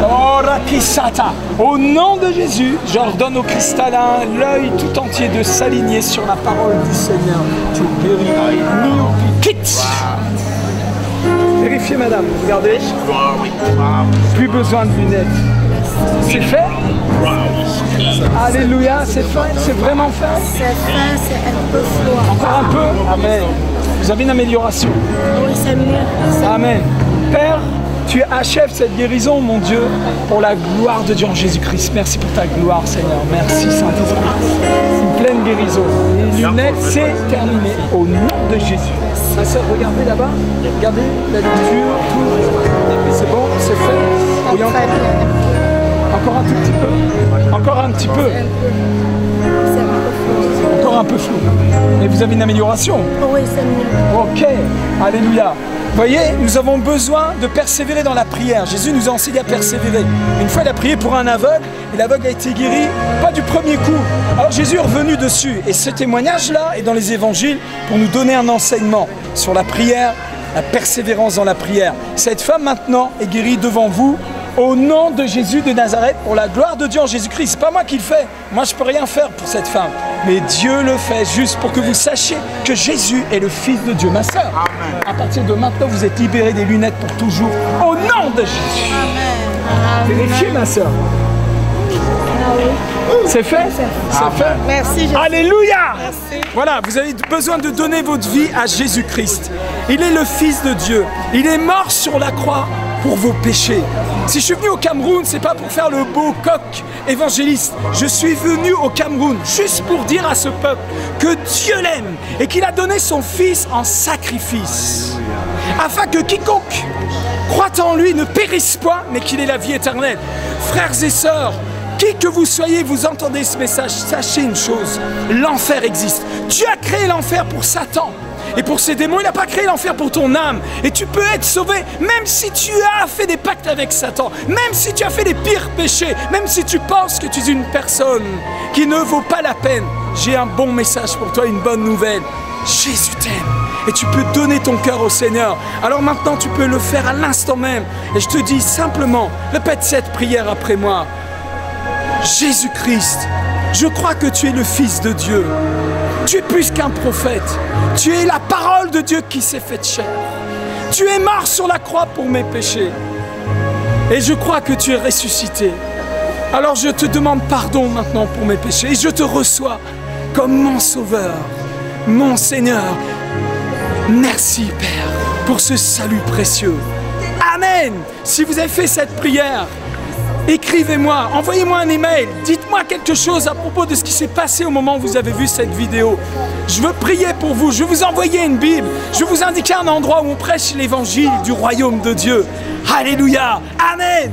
Oh, Rakisata. Au nom de Jésus, j'ordonne au cristallin, l'œil tout entier de s'aligner sur la parole du Seigneur. Tu es guéri. Nous, quitte. Vérifiez, madame. Regardez. Plus besoin de lunettes. C'est fait? Alléluia, c'est fait? C'est vraiment fait? C'est fin, c'est un peu froid. Encore un peu? Amen. Vous avez une amélioration? Oui, c'est mieux. Amen. Père, tu achèves cette guérison, mon Dieu, pour la gloire de Dieu en Jésus-Christ. Merci pour ta gloire, Seigneur. Merci, Saint-Esprit. Une pleine guérison. Les lunettes, c'est terminé. Au nom de Jésus. Ma soeur, regardez là-bas. Regardez la lecture. C'est bon, c'est fait. Oui, encore un tout petit peu. Encore un petit peu. Encore un peu flou. Mais vous avez une amélioration? Oui, c'est mieux. Ok. Alléluia. Vous voyez, nous avons besoin de persévérer dans la prière. Jésus nous a enseigné à persévérer. Une fois, il a prié pour un aveugle, et l'aveugle a été guéri, pas du premier coup. Alors Jésus est revenu dessus. Et ce témoignage-là est dans les évangiles pour nous donner un enseignement sur la prière, la persévérance dans la prière. Cette femme maintenant est guérie devant vous, au nom de Jésus de Nazareth, pour la gloire de Dieu en Jésus-Christ. C'est pas moi qui le fais. Moi, je peux rien faire pour cette femme. Mais Dieu le fait juste pour que vous sachiez que Jésus est le Fils de Dieu. Ma sœur, à partir de maintenant, vous êtes libérés des lunettes pour toujours. Au nom de Jésus. Amen. Vérifiez, ma sœur. C'est fait? C'est fait. Merci, Jésus. Alléluia. Merci. Voilà, vous avez besoin de donner votre vie à Jésus-Christ. Il est le Fils de Dieu. Il est mort sur la croix pour vos péchés. Si je suis venu au Cameroun, c'est pas pour faire le beau coq évangéliste. Je suis venu au Cameroun juste pour dire à ce peuple que Dieu l'aime et qu'il a donné son Fils en sacrifice, afin que quiconque croit en lui ne périsse point, mais qu'il ait la vie éternelle. Frères et sœurs, qui que vous soyez, vous entendez ce message, sachez une chose, l'enfer existe. Dieu a créé l'enfer pour Satan et pour ses démons. Il n'a pas créé l'enfer pour ton âme. Et tu peux être sauvé même si tu as fait des pactes avec Satan, même si tu as fait les pires péchés, même si tu penses que tu es une personne qui ne vaut pas la peine. J'ai un bon message pour toi, une bonne nouvelle. Jésus t'aime et tu peux donner ton cœur au Seigneur. Alors maintenant tu peux le faire à l'instant même. Et je te dis simplement, répète cette prière après moi. Jésus-Christ, je crois que tu es le Fils de Dieu. Tu es plus qu'un prophète. Tu es la parole de Dieu qui s'est faite chair. Tu es mort sur la croix pour mes péchés. Et je crois que tu es ressuscité. Alors je te demande pardon maintenant pour mes péchés. Et je te reçois comme mon Sauveur, mon Seigneur. Merci Père pour ce salut précieux. Amen. Si vous avez fait cette prière, écrivez-moi, envoyez-moi un email, dites-moi quelque chose à propos de ce qui s'est passé au moment où vous avez vu cette vidéo. Je veux prier pour vous, je vais vous envoyer une Bible, je vais vous indiquer un endroit où on prêche l'évangile du royaume de Dieu. Alléluia, Amen.